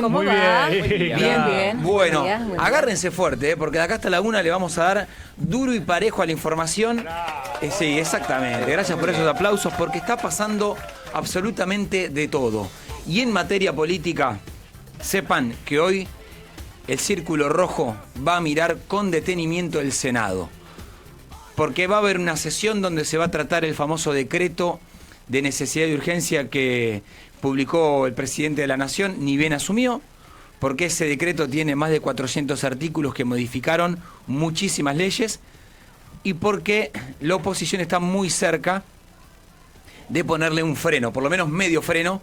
¿Cómo Muy va? bien. Bien, bien. Bueno, Buen día. agárrense fuerte, porque de acá hasta la una le vamos a dar duro y parejo a la información. Sí, exactamente. Gracias por esos aplausos, porque está pasando absolutamente de todo. Y en materia política, sepan que hoy el Círculo Rojo va a mirar con detenimiento el Senado. Porque va a haber una sesión donde se va a tratar el famoso decreto de necesidad y urgencia que publicó el presidente de la Nación, ni bien asumió, porque ese decreto tiene más de 400 artículos que modificaron muchísimas leyes y porque la oposición está muy cerca de ponerle un freno, por lo menos medio freno,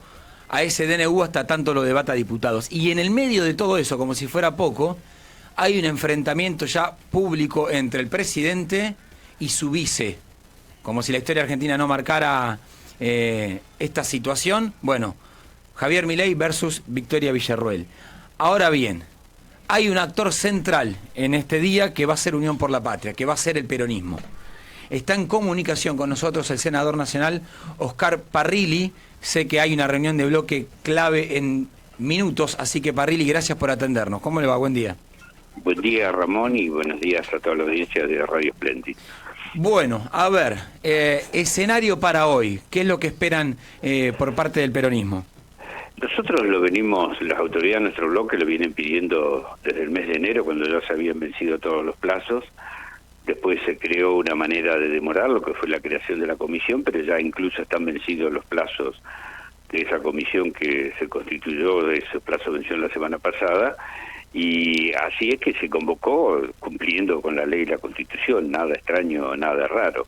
a ese DNU hasta tanto lo debata diputados. Y en el medio de todo eso, como si fuera poco, hay un enfrentamiento ya público entre el presidente y su vice, como si la historia argentina no marcara esta situación. Bueno, Javier Milei versus Victoria Villarroel. Ahora bien, hay un actor central en este día que va a ser Unión por la Patria, que va a ser el peronismo. Está en comunicación con nosotros el senador nacional Oscar Parrilli. Sé que hay una reunión de bloque clave en minutos, así que Parrilli, gracias por atendernos. ¿Cómo le va? Buen día. Buen día, Ramón, y buenos días a toda la audiencia de Radio Splendid. Bueno, a ver, escenario para hoy. ¿Qué es lo que esperan por parte del peronismo? Nosotros lo venimos, las autoridades de nuestro bloque lo vienen pidiendo desde el mes de enero, cuando ya se habían vencido todos los plazos. Después se creó una manera de demorar lo que fue la creación de la comisión, pero ya incluso están vencidos los plazos de esa comisión que se constituyó, de esos plazos venció la semana pasada, y así es que se convocó cumpliendo con la ley y la Constitución, nada extraño, nada raro.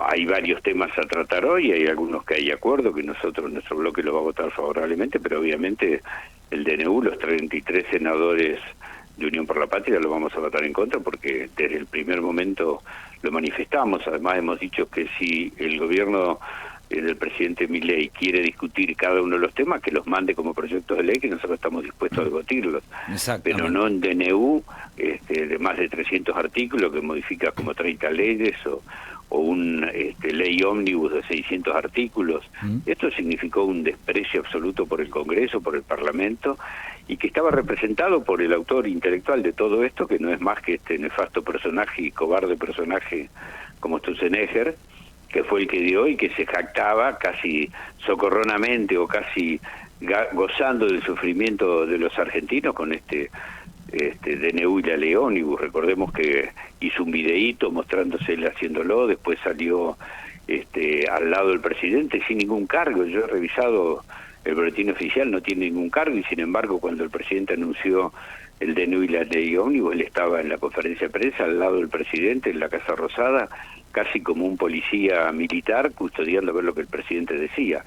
Hay varios temas a tratar hoy, hay algunos que hay acuerdo, que nosotros, nuestro bloque lo va a votar favorablemente, pero obviamente el DNU, los 33 senadores de Unión por la Patria lo vamos a votar en contra porque desde el primer momento lo manifestamos. Además hemos dicho que si el gobierno del presidente Milei quiere discutir cada uno de los temas, que los mande como proyectos de ley, que nosotros estamos dispuestos a debatirlos, pero no en DNU de más de 300 artículos que modifica como 30 leyes o un ley ómnibus de 600 artículos. Esto significó un desprecio absoluto por el Congreso, por el Parlamento, y que estaba representado por el autor intelectual de todo esto, que no es más que este nefasto personaje y cobarde personaje como Sturzenegger, que fue el que dio y que se jactaba casi socorronamente o casi gozando del sufrimiento de los argentinos con este DNU y la ley ómnibus. Recordemos que hizo un videíto mostrándose él haciéndolo, después salió al lado del presidente sin ningún cargo. Yo he revisado el boletín oficial, no tiene ningún cargo, y sin embargo cuando el presidente anunció el DNU y la ley ómnibus, él estaba en la conferencia de prensa al lado del presidente en la Casa Rosada, casi como un policía militar custodiando a ver lo que el presidente decía.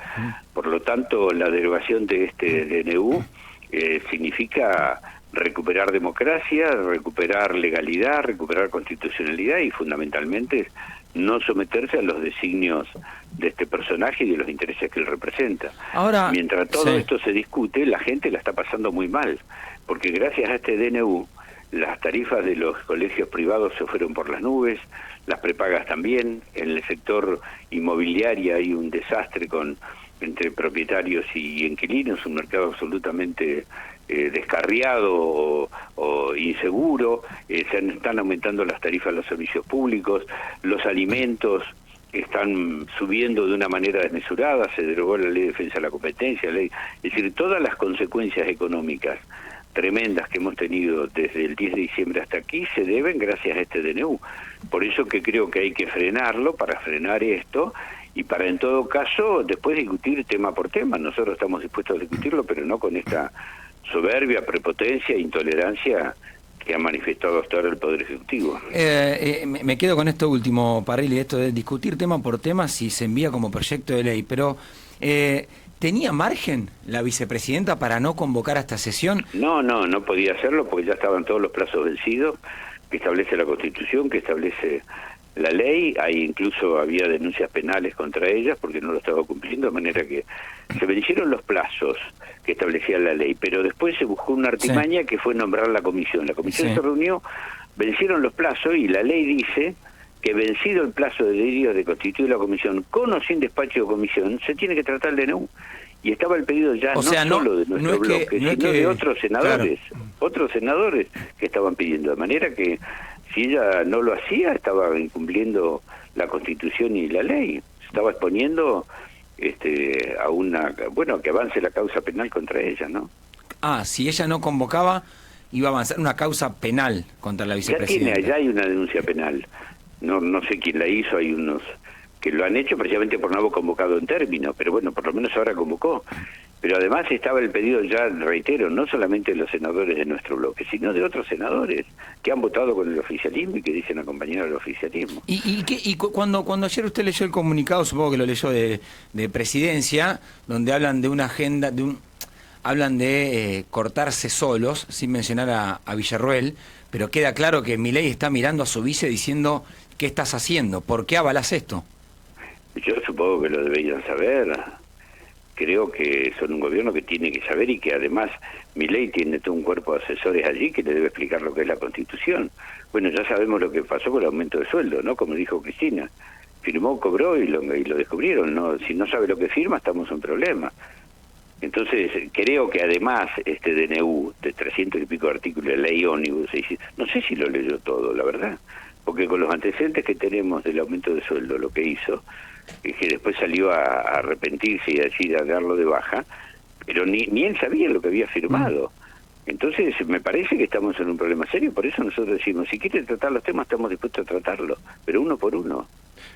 Por lo tanto, la derogación de este DNU significa recuperar democracia, recuperar legalidad, recuperar constitucionalidad y fundamentalmente no someterse a los designios de este personaje y de los intereses que él representa. Ahora, mientras todo esto se discute, la gente la está pasando muy mal, porque gracias a este DNU las tarifas de los colegios privados se fueron por las nubes, las prepagas también. En el sector inmobiliario hay un desastre entre propietarios y inquilinos, un mercado absolutamente descarriado o inseguro. Están aumentando las tarifas de los servicios públicos, los alimentos están subiendo de una manera desmesurada, se derogó la ley de defensa de la competencia, es decir, todas las consecuencias económicas tremendas que hemos tenido desde el 10 de diciembre hasta aquí se deben gracias a este DNU. Por eso que creo que hay que frenarlo, para frenar esto, y para en todo caso después discutir tema por tema. Nosotros estamos dispuestos a discutirlo, pero no con esta soberbia, prepotencia e intolerancia que ha manifestado hasta ahora el Poder Ejecutivo. Me quedo con esto último, Parrilli, esto de discutir tema por tema si se envía como proyecto de ley, pero ¿tenía margen la vicepresidenta para no convocar a esta sesión? No podía hacerlo porque ya estaban todos los plazos vencidos que establece la Constitución, que establece la ley. Ahí incluso había denuncias penales contra ellas porque no lo estaba cumpliendo, de manera que se vencieron los plazos que establecía la ley, pero después se buscó una artimaña que fue nombrar la comisión. La comisión se reunió, vencieron los plazos y la ley dice que vencido el plazo de constituir la comisión, con o sin despacho de comisión, se tiene que tratar el DNU. Y estaba el pedido ya O sea, no solo de nuestro bloque, no es sino que, de otros senadores, claro, otros senadores que estaban pidiendo. De manera que si ella no lo hacía, estaba incumpliendo la Constitución y la ley. Se estaba exponiendo a a que avance la causa penal contra ella, ¿no? si ella no convocaba, iba a avanzar una causa penal contra la vicepresidenta. Ya hay una denuncia penal. No sé quién la hizo, hay unos que lo han hecho precisamente por no haber convocado en términos, pero bueno, por lo menos ahora convocó. Pero además estaba el pedido ya, reitero, no solamente de los senadores de nuestro bloque, sino de otros senadores que han votado con el oficialismo y que dicen acompañar al oficialismo. Cuando ayer usted leyó el comunicado, supongo que lo leyó de Presidencia, donde hablan de una agenda, hablan de cortarse solos, sin mencionar a Villarroel, pero queda claro que Milei está mirando a su vice diciendo, ¿qué estás haciendo? ¿Por qué avalas esto? Yo supongo que lo deberían saber. Creo que son un gobierno que tiene que saber y que además Milei tiene todo un cuerpo de asesores allí que le debe explicar lo que es la Constitución. Bueno, ya sabemos lo que pasó con el aumento de sueldo, ¿no? Como dijo Cristina. Firmó, cobró y lo descubrieron, ¿no? Si no sabe lo que firma, estamos en problema. Entonces, creo que además este DNU, de 300 y pico artículos de ley ómnibus, no sé si lo leyó todo, la verdad, porque con los antecedentes que tenemos del aumento de sueldo, lo que hizo, es que después salió a arrepentirse y a darlo de baja, pero ni él sabía lo que había firmado. Entonces, me parece que estamos en un problema serio, por eso nosotros decimos, si quiere tratar los temas, estamos dispuestos a tratarlo, pero uno por uno.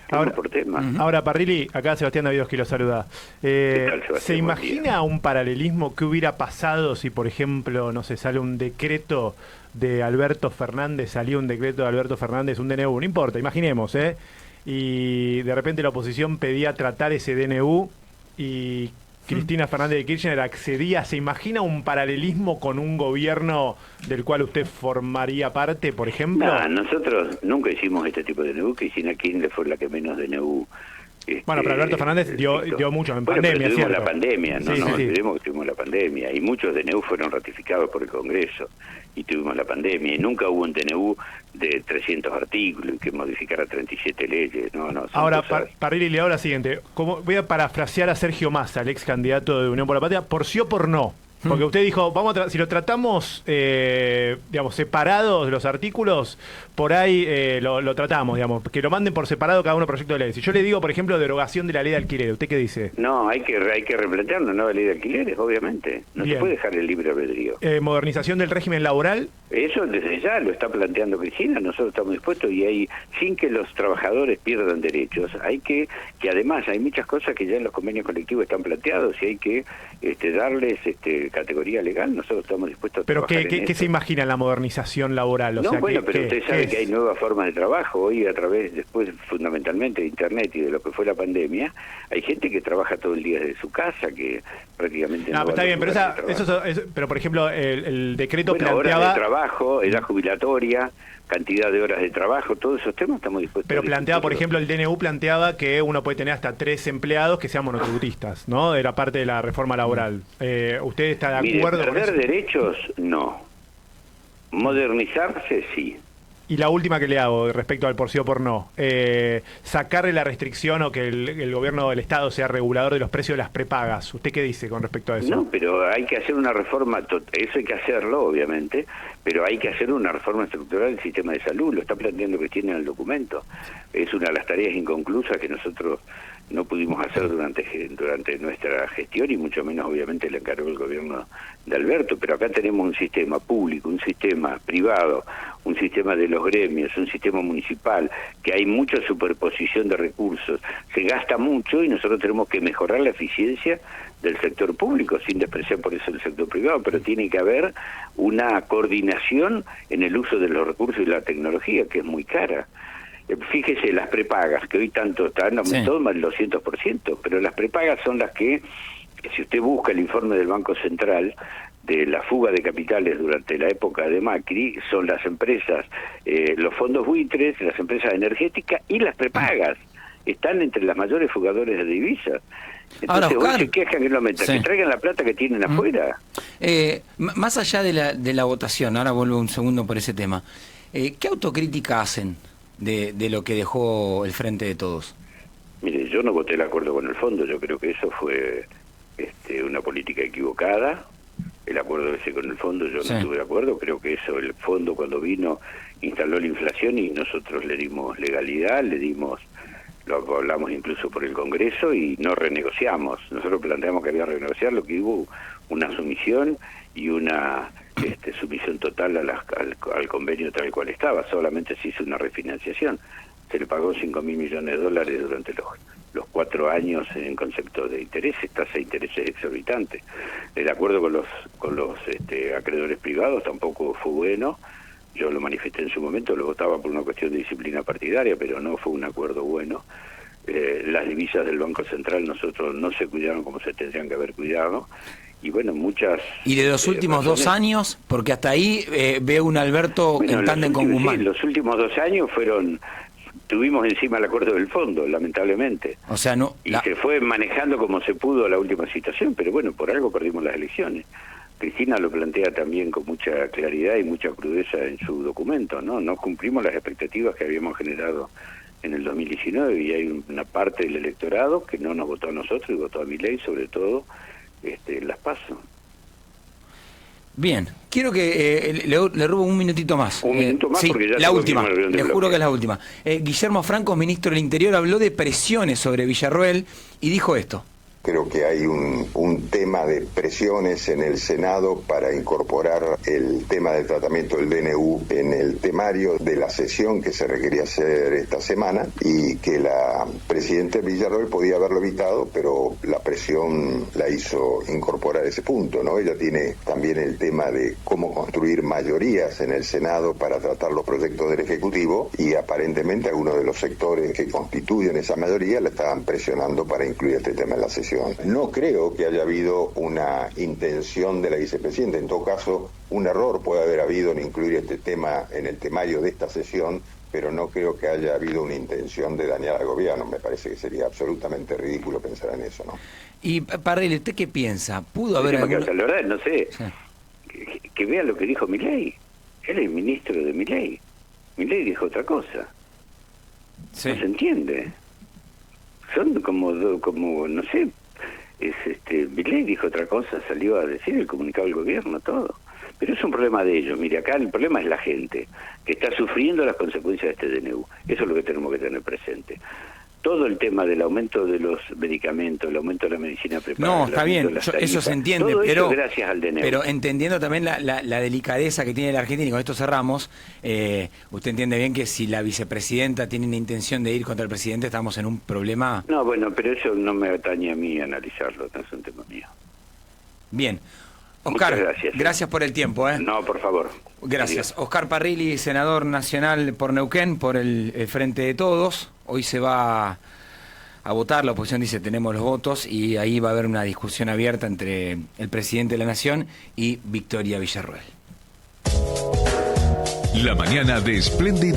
Ahora, por tema. Ahora, Parrilli, acá Sebastián Davidoski lo saluda. ¿Se imagina un paralelismo que hubiera pasado si, por ejemplo, no sé, sale un decreto de Alberto Fernández, salió un decreto de Alberto Fernández, un DNU, no importa, imaginemos, y de repente la oposición pedía tratar ese DNU y Cristina Fernández de Kirchner accedía? ¿Se imagina un paralelismo con un gobierno del cual usted formaría parte, por ejemplo? No, nosotros nunca hicimos este tipo de DNU. Cristina Kirchner fue la que menos DNU. Bueno, pero Alberto Fernández dio mucho en pandemia, pero ¿cierto? La pandemia, no sí, nos sí. olvidemos que tuvimos la pandemia, y muchos DNU fueron ratificados por el Congreso, y tuvimos la pandemia, y nunca hubo un DNU de 300 artículos que modificara 37 leyes, no. Ahora, Parrilli, le hago la siguiente, voy a parafrasear a Sergio Massa, el ex candidato de Unión por la Patria, por sí o por no. Porque usted dijo, si lo tratamos, separados los artículos, por ahí lo tratamos, que lo manden por separado cada uno proyecto de ley. Si yo le digo, por ejemplo, derogación de la ley de alquiler, ¿usted qué dice? No, hay que replantear una nueva ley de alquileres, obviamente. No se puede dejar el libre albedrío. ¿Modernización del régimen laboral? Eso desde ya lo está planteando Cristina, nosotros estamos dispuestos, y sin que los trabajadores pierdan derechos, hay que además hay muchas cosas que ya en los convenios colectivos están planteados y hay que darles categoría legal. Nosotros estamos dispuestos a trabajar. ¿Pero qué se imagina en la modernización laboral? Pero usted sabe que hay nuevas formas de trabajo. Hoy, a través, después fundamentalmente de Internet y de lo que fue la pandemia, hay gente que trabaja todo el día desde su casa, que prácticamente no está bien, pero por ejemplo, el decreto planteaba... horas de trabajo, edad jubilatoria, cantidad de horas de trabajo, todos esos temas estamos dispuestos. Pero planteaba, por ejemplo, el DNU planteaba que uno puede tener hasta 3 empleados que sean monotributistas, ¿no? Era parte de la reforma laboral. ¿Usted está de acuerdo con eso? Perder derechos, no. Modernizarse, sí. Y la última que le hago respecto al por sí o por no, sacarle la restricción o que el gobierno del Estado sea regulador de los precios de las prepagas. ¿Usted qué dice con respecto a eso? No, pero hay que hacer una reforma, eso hay que hacerlo, obviamente, pero hay que hacer una reforma estructural del sistema de salud, lo está planteando Cristina en el documento. Es una de las tareas inconclusas que nosotros no pudimos hacer durante nuestra gestión, y mucho menos obviamente le encargó el gobierno de Alberto, pero acá tenemos un sistema público, un sistema privado, un sistema de los gremios, un sistema municipal, que hay mucha superposición de recursos, se gasta mucho y nosotros tenemos que mejorar la eficiencia del sector público, sin despreciar por eso el sector privado, pero tiene que haber una coordinación en el uso de los recursos y la tecnología, que es muy cara. Fíjese, las prepagas, que hoy tanto están aumentados más del 200%, pero las prepagas son las que, si usted busca el informe del Banco Central, de la fuga de capitales durante la época de Macri, son las empresas, los fondos buitres, las empresas energéticas y las prepagas. Están entre las mayores fugadores de divisas. Entonces, ahora, Oscar, hoy se quejan que no aumentan, que traigan la plata que tienen afuera. Más allá de la votación, ahora vuelvo un segundo por ese tema, ¿qué autocrítica hacen de lo que dejó el Frente de Todos? Mire, yo no voté el acuerdo con el fondo, yo creo que eso fue una política equivocada. El acuerdo ese con el fondo, yo no estuve de acuerdo. Creo que eso, el fondo cuando vino instaló la inflación y nosotros le dimos legalidad, lo hablamos incluso por el Congreso y no renegociamos. Nosotros planteamos que había que renegociar, lo que hubo una sumisión y una sumisión total al convenio tal cual estaba. Solamente se hizo una refinanciación. Se le pagó $5.000 millones durante los 4 años en concepto de intereses, tasa de intereses exorbitantes. El acuerdo con los acreedores privados tampoco fue bueno. Yo lo manifesté en su momento, lo votaba por una cuestión de disciplina partidaria, pero no fue un acuerdo bueno. Las divisas del Banco Central nosotros no se cuidaron como se tendrían que haber cuidado. Y bueno, muchas... ¿Y de los últimos 2 años? Porque hasta ahí veo un Alberto en tándem con Guzmán. Sí, los últimos 2 años tuvimos encima el acuerdo del fondo, lamentablemente. O sea, no... Y se fue manejando como se pudo la última situación, pero bueno, por algo perdimos las elecciones. Cristina lo plantea también con mucha claridad y mucha crudeza en su documento, ¿no? No cumplimos las expectativas que habíamos generado en el 2019 y hay una parte del electorado que no nos votó a nosotros y votó a Milei, sobre todo las PASO. Bien, quiero que le robo un minutito más. Un minuto más, sí, porque ya la última, le juro que es la última. Guillermo Franco, ministro del Interior, habló de presiones sobre Villarroel y dijo esto. Creo que hay un tema de presiones en el Senado para incorporar el tema del tratamiento del DNU en el temario de la sesión que se requería hacer esta semana y que la presidenta Villarroel podía haberlo evitado, pero la presión la hizo incorporar ese punto, ¿no? Ella tiene también el tema de cómo construir mayorías en el Senado para tratar los proyectos del Ejecutivo y aparentemente algunos de los sectores que constituyen esa mayoría la estaban presionando para incluir este tema en la sesión. No creo que haya habido una intención de la vicepresidenta. En todo caso, un error puede haber habido en incluir este tema en el temario de esta sesión, pero no creo que haya habido una intención de dañar al gobierno. Me parece que sería absolutamente ridículo pensar en eso, ¿no? Y Parrelli, ¿usted qué piensa? ¿Pudo haber la verdad, no sé, que vea lo que dijo Milei. Él es ministro de Milei. Milei dijo otra cosa. Sí. No se entiende. Son como no sé, Milei dijo otra cosa, salió a decir el comunicado del gobierno, todo. Pero es un problema de ellos. Mire, acá el problema es la gente que está sufriendo las consecuencias de este DNU. Eso es lo que tenemos que tener presente. Todo el tema del aumento de los medicamentos, el aumento de la medicina preparada. No, está bien, eso se entiende, pero gracias al DNU. Pero entendiendo también la delicadeza que tiene la Argentina, y con esto cerramos, usted entiende bien que si la vicepresidenta tiene una intención de ir contra el presidente, estamos en un problema... No, bueno, pero eso no me atañe a mí analizarlo, no es un tema mío. Bien. Oscar, gracias. Gracias por el tiempo. No, por favor. Gracias. Adiós. Oscar Parrilli, senador nacional por Neuquén, por el Frente de Todos. Hoy se va a votar, la oposición dice tenemos los votos y ahí va a haber una discusión abierta entre el presidente de la Nación y Victoria Villarroel. La mañana de Splendid